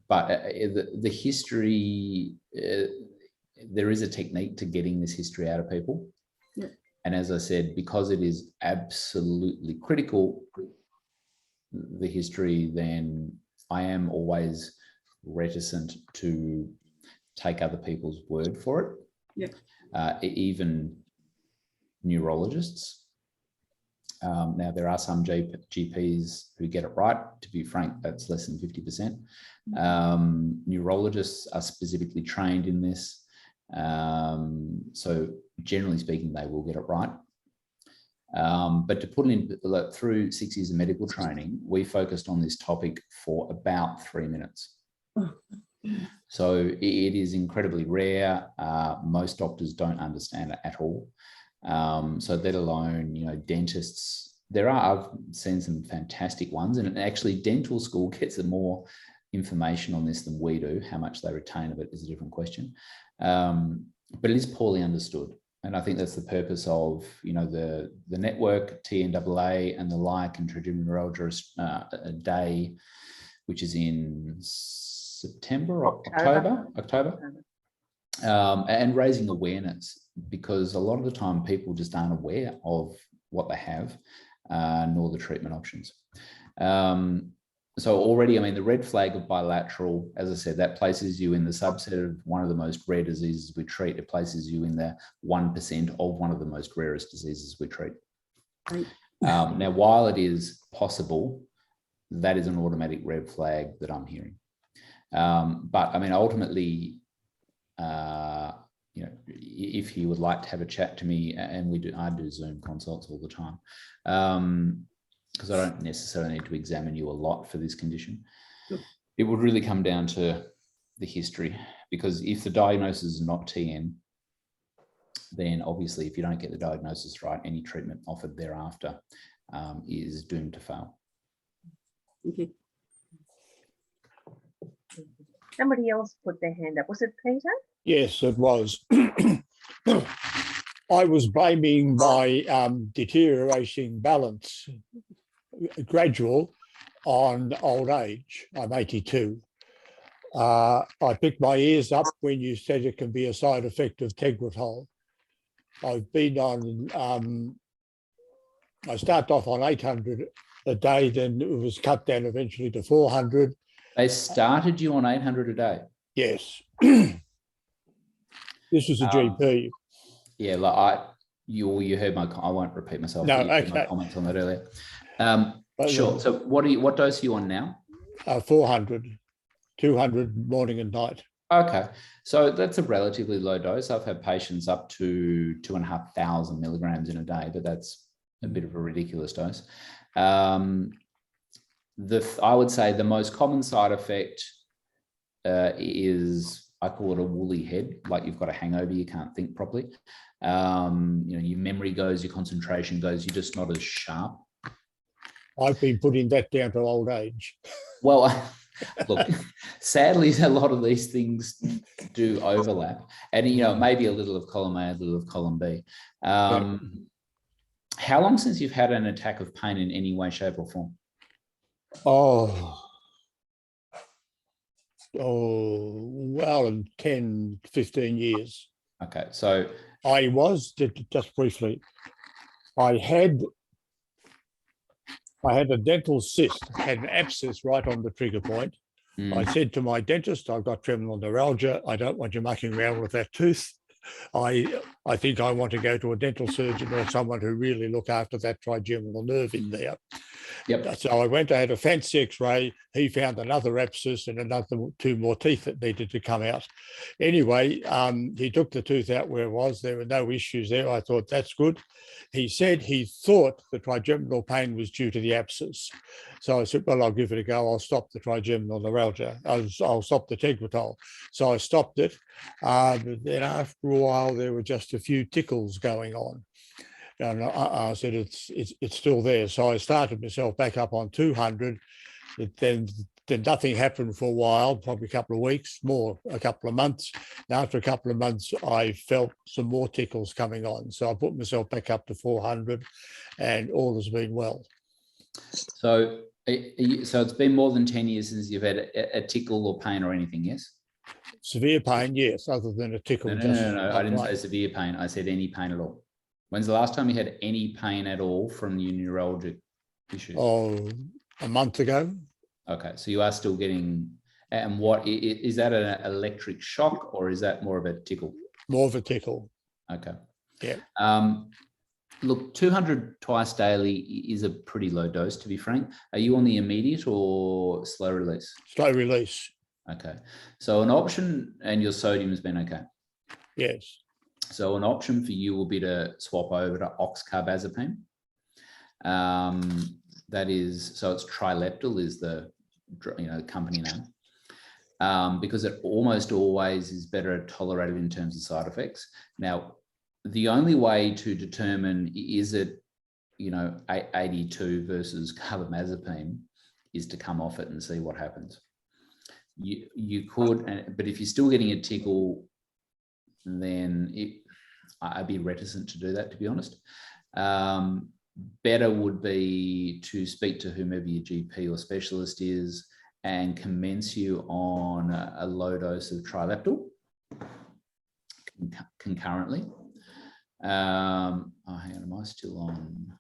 But the history, there is a technique to getting this history out of people. Yep. And as I said, because it is absolutely critical, the history, then I am always reticent to take other people's word for it. Yep. Even neurologists. Now, there are some GPs who get it right. To be frank, that's less than 50%. Neurologists are specifically trained in this. So generally speaking, they will get it right. But to put it in, through 6 years of medical training, we focused on this topic for about 3 minutes. So it is incredibly rare. Most doctors don't understand it at all. So let alone, dentists. I've seen some fantastic ones, and actually dental school gets more information on this than we do. How much they retain of it is a different question. But it is poorly understood. And I think that's the purpose of, the network, TNAA and the like, and Trigeminal Neuralgia a day, which is in September or October. And raising awareness, because a lot of the time people just aren't aware of what they have, nor the treatment options. So already, the red flag of bilateral, as I said, that places you in the subset of one of the most rare diseases we treat. It places you in the 1% of one of the most rarest diseases we treat. Right. Now, while it is possible, that is an automatic red flag that I'm hearing. But ultimately, if you would like to have a chat to me, and I do Zoom consults all the time, because I don't necessarily need to examine you a lot for this condition. Sure. It would really come down to the history, because if the diagnosis is not TN, then obviously if you don't get the diagnosis right, any treatment offered thereafter is doomed to fail. Thank you. Somebody else put their hand up. Was it Peter? Yes, it was. I was blaming my deteriorating balance, gradual, on old age. I'm 82. I picked my ears up when you said it can be a side effect of Tegretol. I've been on I started off on 800 a day, then it was cut down eventually to 400. They started you on 800 a day. Yes. This was a GP. Yeah, like you heard my. I won't repeat myself. No, You heard my okay. comments on that earlier. Sure. So what dose are you on now? 400, 200 morning and night. Okay, so that's a relatively low dose. I've had patients up to 2,500 milligrams in a day, but that's a bit of a ridiculous dose. I would say the most common side effect is, I call it a woolly head, like you've got a hangover, you can't think properly. Your memory goes, your concentration goes, you're just not as sharp. I've been putting that down to old age. Well, look, sadly, a lot of these things do overlap, and maybe a little of column A, a little of column B. How long since you've had an attack of pain in any way, shape, or form? Well, in 10, 15 years. Okay, so I was, just briefly, I had a dental cyst, had an abscess right on the trigger point. I said to my dentist, I've got trigeminal neuralgia. I don't want you mucking around with that tooth. I think I want to go to a dental surgeon or someone who really look after that trigeminal nerve in there. Yep. So I went, I had a fancy X-ray. He found another abscess and another 2 more teeth that needed to come out. Anyway, he took the tooth out where it was. There were no issues there. I thought, that's good. He said he thought the trigeminal pain was due to the abscess. So I said, well, I'll give it a go. I'll stop the trigeminal neuralgia. I'll stop the Tegretol. So I stopped it. But then after a while, there were just a few tickles going on. And I said, it's still there. So I started myself back up on 200. Then nothing happened for a while, probably a couple of weeks, a couple of months. And after a couple of months, I felt some more tickles coming on. So I put myself back up to 400 and all has been well. So it's been more than 10 years since you've had a tickle or pain or anything, yes? Severe pain, yes, other than a tickle. No. I didn't say severe pain. I said any pain at all. When's the last time you had any pain at all from your neuralgic issues? A month ago. Okay, so you are still getting, and what is that, an electric shock or is that more of a tickle? More of a tickle. Okay. Yeah. Look, 200 twice daily is a pretty low dose, to be frank. Are you on the immediate or slow release? Slow release. Okay, so an option, and your sodium has been okay? Yes. So an option for you will be to swap over to oxcarbazepine. That is, so it's Trileptal is the company name, because it almost always is better tolerated in terms of side effects. Now, the only way to determine is it 82 versus carbamazepine is to come off it and see what happens. You could, but if you're still getting a tickle, then I'd be reticent to do that, to be honest. Better would be to speak to whomever your GP or specialist is and commence you on a low dose of Trileptal concurrently. Hang on, am I still on?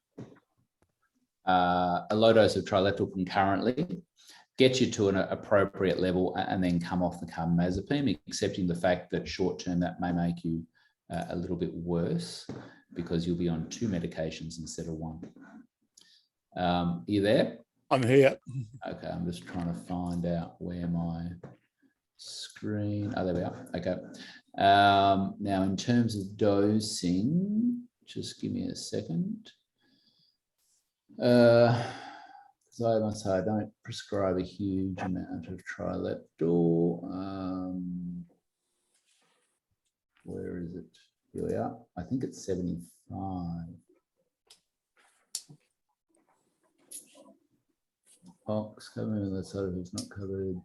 A low dose of Trileptal concurrently, get you to an appropriate level and then come off the carbamazepine, accepting the fact that short-term that may make you a little bit worse because you'll be on 2 medications instead of 1. Are you there? I'm here. Okay, I'm just trying to find out where my screen, there we are. Okay. Now in terms of dosing, just give me a second. So I must say I don't prescribe a huge amount of Trileptal. Where is it? Here we are. I think it's 75. Ox covered, that sort of is not covered.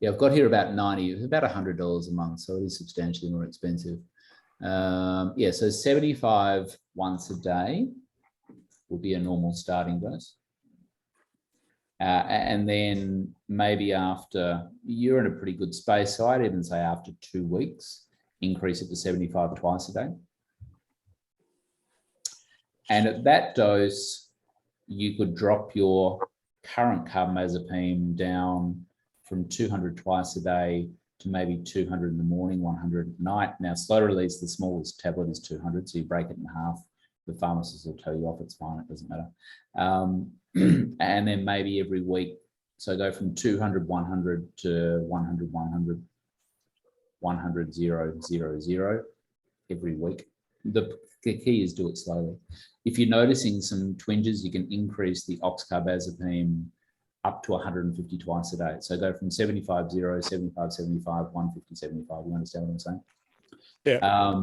Yeah, I've got here about 90. It's about $100 a month, so it is substantially more expensive. Yeah, so 75 once a day would be a normal starting dose. And then maybe after, you're in a pretty good space, so I'd even say after 2 weeks, increase it to 75 twice a day. And at that dose, you could drop your current carbamazepine down from 200 twice a day to maybe 200 in the morning, 100 at night. Now, slow release, the smallest tablet is 200, so you break it in half. The pharmacist will tell you off, it's fine, it doesn't matter. And then maybe every week, so go from 200, 100 to 100, 100, 100, 0, 0, 0 every week. The key is do it slowly. If you're noticing some twinges, you can increase the oxcarbazepine up to 150 twice a day. So go from 75, 0, 75, 75, 150, 75. You understand what I'm saying? Yeah.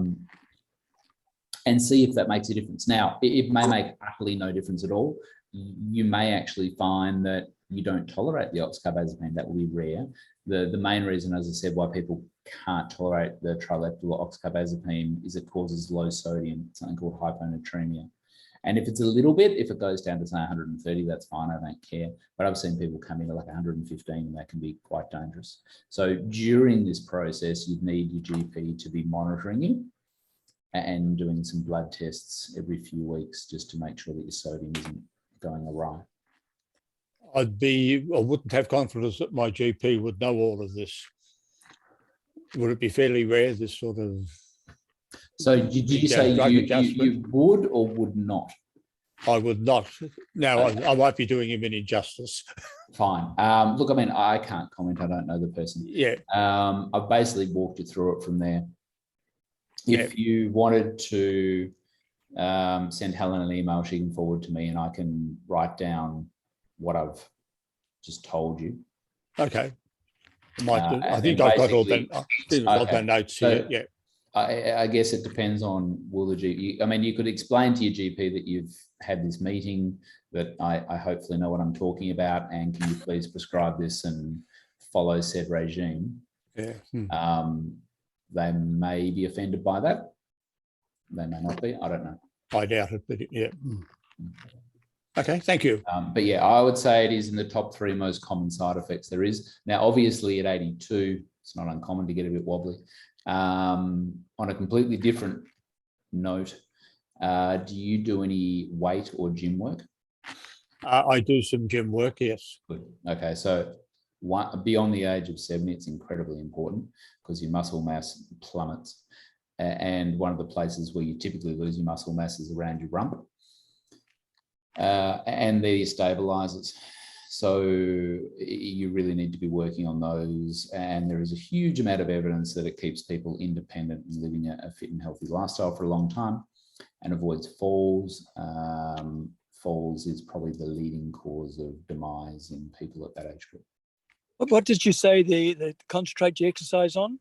And see if that makes a difference. Now, it may make utterly no difference at all. You may actually find that you don't tolerate the oxcarbazepine. That will be rare. The main reason, as I said, why people can't tolerate the trileptal oxcarbazepine is it causes low sodium, something called hyponatremia. And if it's a little bit, if it goes down to say 130, that's fine, I don't care. But I've seen people come in at like 115 and that can be quite dangerous. So during this process, you'd need your GP to be monitoring you and doing some blood tests every few weeks just to make sure that your sodium isn't going awry. I wouldn't have confidence that my GP would know all of this. Would it be fairly rare, this sort of... So did you say you would or would not? I would not. Now, okay. I might be him an injustice. Fine. Look, I mean, I can't comment. I don't know the person. Yeah. I've basically walked you through it from there. If you wanted to send Helen an email, she can forward to me and I can write down what I've just told you. Okay. I think I've got all the notes here. Yeah. I guess it depends on will the GP. I mean, you could explain to your GP that you've had this meeting, that I hopefully know what I'm talking about, and can you please prescribe this and follow said regime. Yeah. They may be offended by that. They may not be. I don't know. I doubt it, but yeah. Okay, thank you. But yeah, I would say it is in the top 3 most common side effects there is. Now, obviously at 82, it's not uncommon to get a bit wobbly. On a completely different note, do you do any weight or gym work? I do some gym work, yes. Good. Okay, so beyond the age of 70, it's incredibly important because your muscle mass plummets. And one of the places where you typically lose your muscle mass is around your rump. And they're your stabilizers. So you really need to be working on those. And there is a huge amount of evidence that it keeps people independent and living a fit and healthy lifestyle for a long time and avoids falls. Falls is probably the leading cause of demise in people at that age group. What did you say the concentrate your exercise on?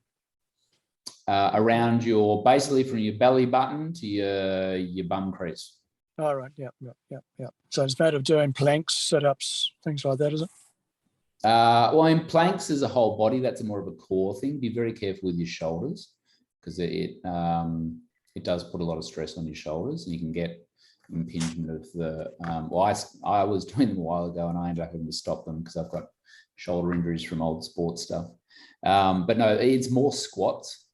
Around basically from your belly button to your bum crease. All right, yeah. So it's a matter of doing planks, sit-ups, things like that, is it? Well, in planks is a whole body. That's more of a core thing. Be very careful with your shoulders because it does put a lot of stress on your shoulders, and you can get impingement of the. I was doing them a while ago, and I ended up having to stop them because I've got shoulder injuries from old sports stuff. But no, it's more squats.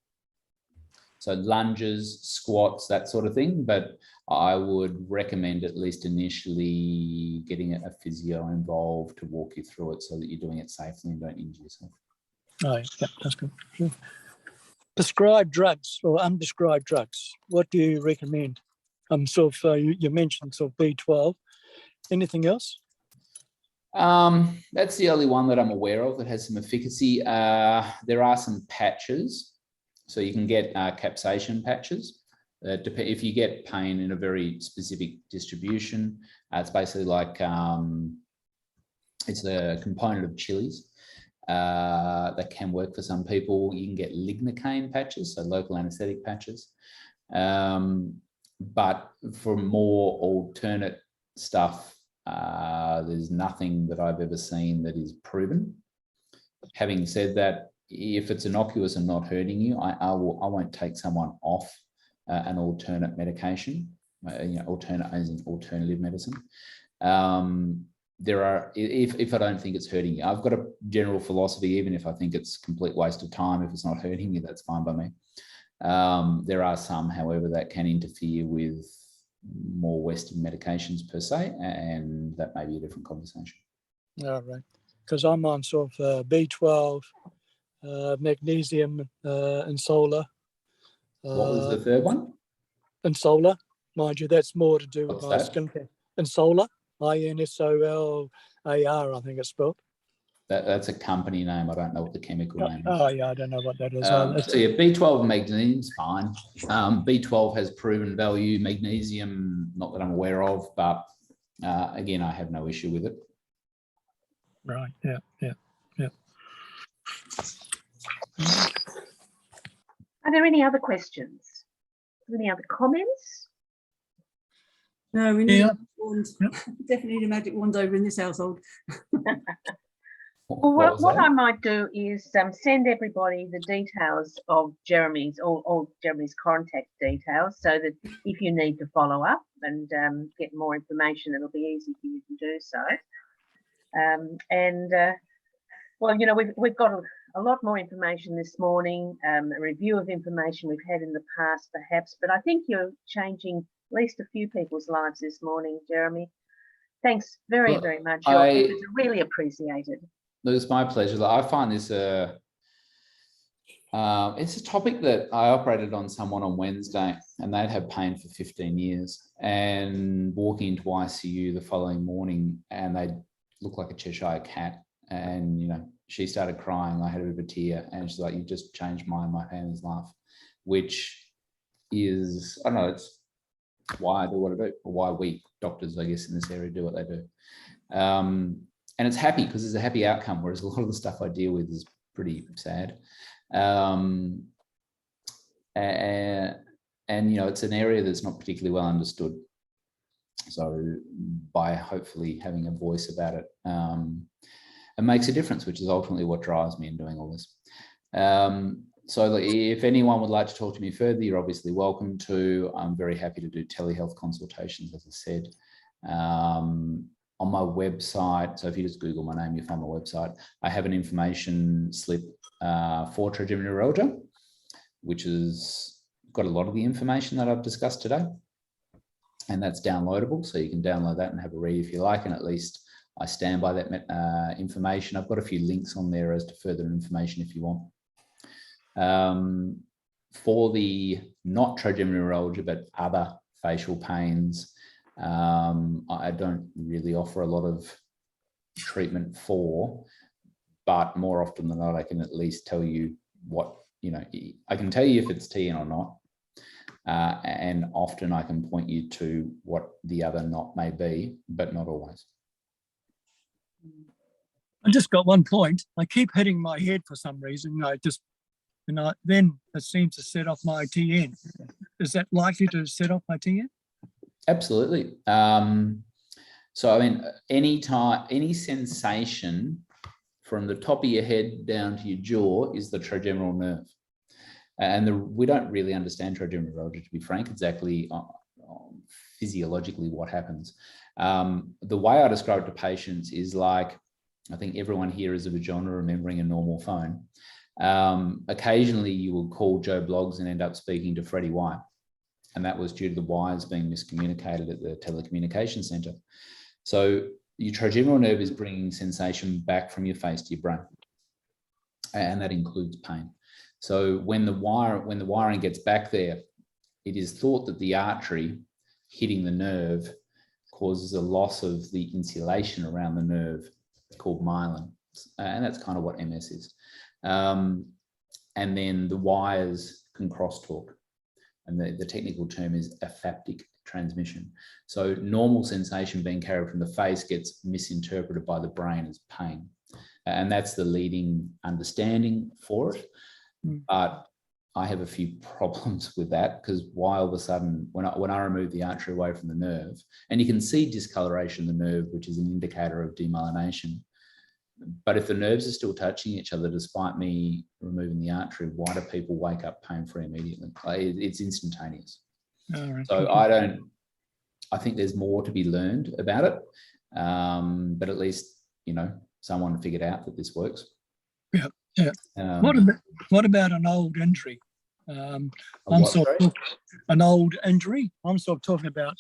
So lunges, squats, that sort of thing. But I would recommend at least initially getting a physio involved to walk you through it so that you're doing it safely and don't injure yourself. Oh, yeah, that's good. Sure. Prescribed drugs or unprescribed drugs, what do you recommend? You mentioned sort of B12. Anything else? That's the only one that I'm aware of that has some efficacy. There are some patches. So you can get capsaicin patches. If you get pain in a very specific distribution, it's basically like it's a component of chilies that can work for some people. You can get lignocaine patches, so local anesthetic patches. But for more alternate stuff, there's nothing that I've ever seen that is proven. Having said that, if it's innocuous and not hurting you, I won't take someone off an alternate medication, alternative medicine. There are, if I don't think it's hurting you, I've got a general philosophy, even if I think it's a complete waste of time, if it's not hurting you, that's fine by me. There are some, however, that can interfere with more Western medications per se, and that may be a different conversation. All right, because I'm on sort of B12, magnesium, and solar. What was the third one? And solar, mind you, that's more to do with What's my that? skincare. And solar, INSOLAR, I think it's spelled. That's a company name. I don't know what the chemical name is. Oh yeah, I don't know what that is. So yeah, B12 and magnesium is fine. B12 has proven value. Magnesium, not that I'm aware of, but again, I have no issue with it. Right. Yeah. Are there any other questions? Any other comments? No, we need Yeah. a wand. Definitely need a magic wand over in this household. Well, What was what that? I might do is send everybody the details of Jeremy's or Jeremy's contact details, so that if you need to follow up and get more information, it'll be easy for you to do so. Well, you know, we've got a lot more information this morning, a review of information we've had in the past, perhaps, but I think you're changing at least a few people's lives this morning, Jeremy. Thanks very, Well, very much. Your efforts are really appreciated. Look, it's my pleasure. I find this it's a topic that I operated on someone on Wednesday, and they'd had pain for 15 years, and walking into ICU the following morning, and they looked like a Cheshire cat. And, you know, she started crying. I had a bit of a tear, and she's like, "You've just changed my family's life," which is, I don't know, it's why I do what I do, or why we doctors, I guess, in this area do what they do. And it's happy because there's a happy outcome, whereas a lot of the stuff I deal with is pretty sad. And you know, it's an area that's not particularly well understood. So by hopefully having a voice about it, it makes a difference, which is ultimately what drives me in doing all this. So if anyone would like to talk to me further, you're obviously welcome to. I'm very happy to do telehealth consultations, as I said. On my website, so if you just Google my name, you'll find my website. I have an information slip for trigeminal neuralgia, which has got a lot of the information that I've discussed today. And that's downloadable, so you can download that and have a read if you like, and at least I stand by that information. I've got a few links on there as to further information if you want. For the not trigeminal neuralgia, but other facial pains, I don't really offer a lot of treatment for, but more often than not, I can at least tell you what, you know, I can tell you if it's TN or not. And often I can point you to what the other knot may be, but not always. I just got one point. I keep hitting my head for some reason. Then it seems to set off my TN. Is that likely to set off my TN? Absolutely. So I mean, any sensation from the top of your head down to your jaw is the trigeminal nerve. And we don't really understand trigeminal neuralgia, to be frank, exactly physiologically what happens. The way I describe it to patients is like, I think everyone here is a vagina remembering a normal phone. Occasionally you will call Joe Bloggs and end up speaking to Freddie White. And that was due to the wires being miscommunicated at the telecommunication center. So your trigeminal nerve is bringing sensation back from your face to your brain. And that includes pain. So when the wiring gets back there, it is thought that the artery hitting the nerve causes a loss of the insulation around the nerve called myelin. And that's kind of what MS is. And then the wires can crosstalk. And the technical term is aphaptic transmission. So normal sensation being carried from the face gets misinterpreted by the brain as pain. And that's the leading understanding for it. But I have a few problems with that, because why all of a sudden, when I remove the artery away from the nerve, and you can see discoloration in the nerve, which is an indicator of demyelination. But if the nerves are still touching each other, despite me removing the artery, why do people wake up pain-free immediately? It's instantaneous. All right. So I think there's more to be learned about it. But at least, you know, someone figured out that this works. Yeah. What about an old injury? An old injury. I'm sort of talking about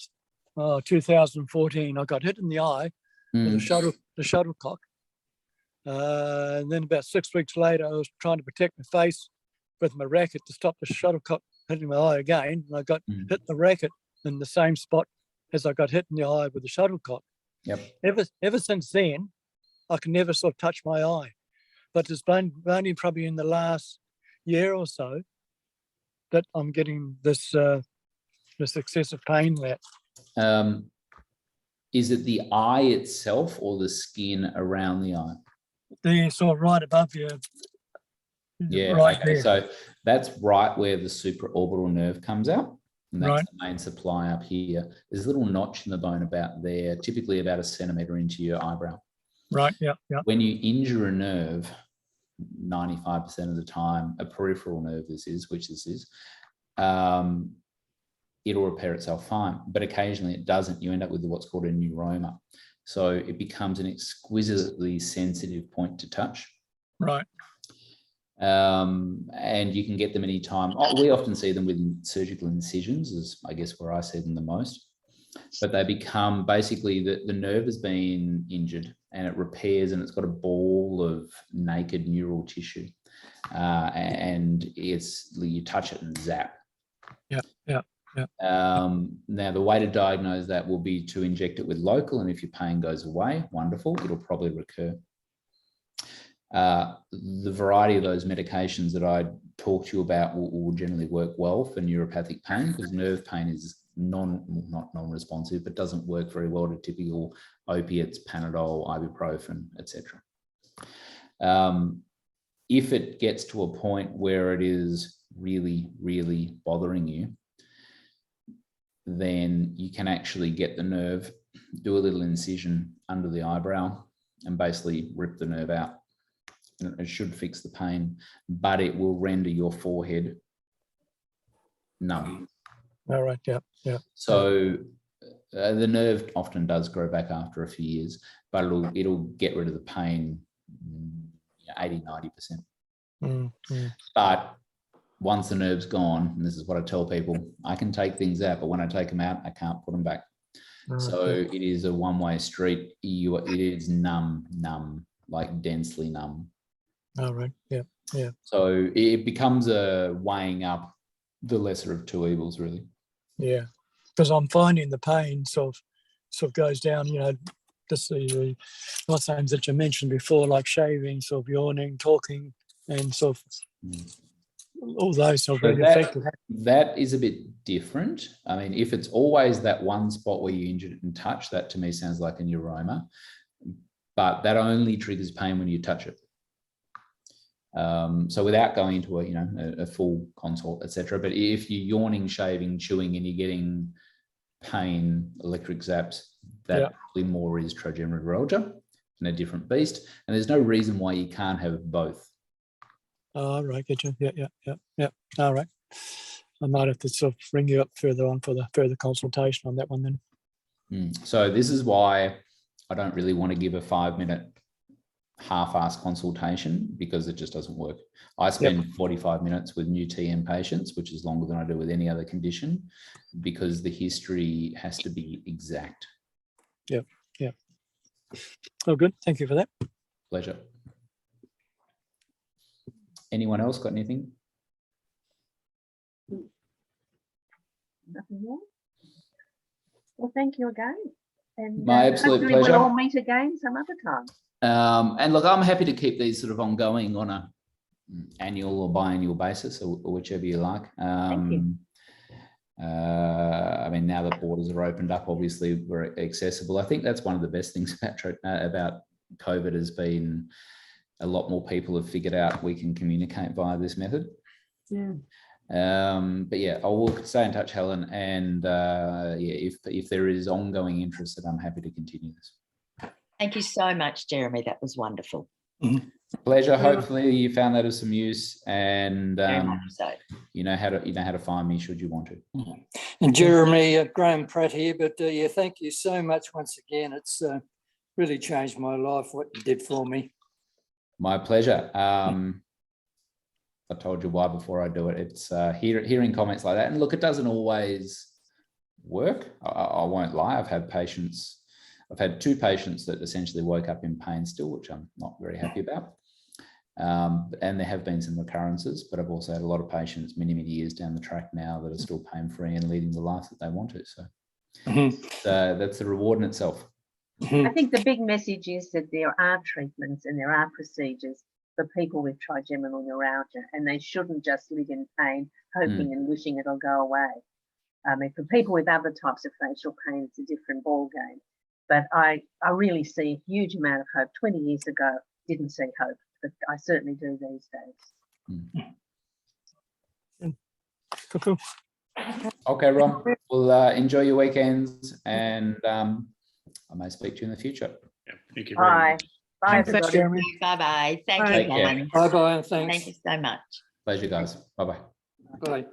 2014, I got hit in the eye with the shuttlecock. And then about 6 weeks later, I was trying to protect my face with my racket to stop the shuttlecock hitting my eye again. And I got hit the racket in the same spot as I got hit in the eye with the shuttlecock. Yep. Ever since then, I can never sort of touch my eye. But it's been only probably in the last year or so that I'm getting this excessive pain there. Is it the eye itself or the skin around the eye? They're sort of right above you. Yeah, right okay. there. So that's right where the supraorbital nerve comes out. And that's Right. the main supply up here. There's a little notch in the bone about there, typically about 1 centimetre into your eyebrow. Right, yeah. When you injure a nerve, 95% of the time, a peripheral nerve which this is, it'll repair itself fine, but occasionally it doesn't. You end up with what's called a neuroma. So it becomes an exquisitely sensitive point to touch. Right. And you can get them anytime. We often see them with surgical incisions, is I guess where I see them the most. But they become basically the nerve has been injured and it repairs, and it's got a ball of naked neural tissue. And you touch it and zap. Yeah. Now, the way to diagnose that will be to inject it with local, and if your pain goes away, wonderful, it'll probably recur. The variety of those medications that I talked to you about will generally work well for neuropathic pain, because nerve pain is not non-responsive, but doesn't work very well to typical opiates, Panadol, ibuprofen, etc. If it gets to a point where it is really, really bothering you, then you can actually get the nerve, do a little incision under the eyebrow, and basically rip the nerve out. It should fix the pain, but it will render your forehead numb. All right, yeah. So the nerve often does grow back after a few years, but it'll get rid of the pain 80, 90%. But once the nerve's gone, and this is what I tell people, I can take things out, but when I take them out, I can't put them back. So it is a one-way street. It is numb, like densely numb. All right, yeah. So it becomes a weighing up the lesser of two evils, really. Yeah, because I'm finding the pain sort of goes down, just the things that you mentioned before, like shaving, sort of yawning, talking, and sort of all those sort of really affected. That is a bit different. I mean, if it's always that one spot where you injured it and touch, that to me sounds like a neuroma, but that only triggers pain when you touch it. So without going into a full consult, etc. But if you're yawning, shaving, chewing, and you're getting pain, electric zaps, that probably more is trigeminal neuralgia and a different beast. And there's no reason why you can't have both. Oh, right, get you. Yeah. All right. I might have to sort of ring you up further on for the further consultation on that one then. So this is why I don't really want to give a 5-minute half-assed consultation, because it just doesn't work. I spend 45 minutes with new TM patients, which is longer than I do with any other condition, because the history has to be exact. Yeah. Oh, good. Thank you for that. Pleasure. Anyone else got anything? Nothing more. Well, thank you again. And my absolute hopefully pleasure. We'll all meet again some other time. And look, I'm happy to keep these sort of ongoing on a annual or biannual basis, or whichever you like. Thank you. I mean, now that borders are opened up, obviously we're accessible. I think that's one of the best things about COVID has been a lot more people have figured out we can communicate via this method. Yeah. But yeah, I will stay in touch, Helen, and if there is ongoing interest, that I'm happy to continue this. Thank you so much, Jeremy. That was wonderful. Pleasure. Hopefully you found that of some use, and Very much so. you know how to find me should you want to. And Jeremy, Graham Pratt here, but yeah, thank you so much once again. It's really changed my life, what you did for me. My pleasure. I told you why before I do it. It's hearing comments like that, and look, it doesn't always work. I won't lie. I've had two patients that essentially woke up in pain still, which I'm not very happy about. And there have been some recurrences, but I've also had a lot of patients many, many years down the track now that are still pain-free and leading the life that they want to. So that's the reward in itself. I think the big message is that there are treatments and there are procedures for people with trigeminal neuralgia, and they shouldn't just live in pain, hoping and wishing it'll go away. I mean, for people with other types of facial pain, it's a different ballgame. But I really see a huge amount of hope. 20 years ago, didn't see hope, but I certainly do these days. Cool. Okay, Ron. Well, enjoy your weekends, and I may speak to you in the future. Yeah, thank you very Bye. much. Bye, Thanks, everybody. Jeremy. Bye-bye. Thank you, Take care. guys. Bye-bye, and thanks. Thank you so much. Pleasure, guys. Bye-bye. Bye.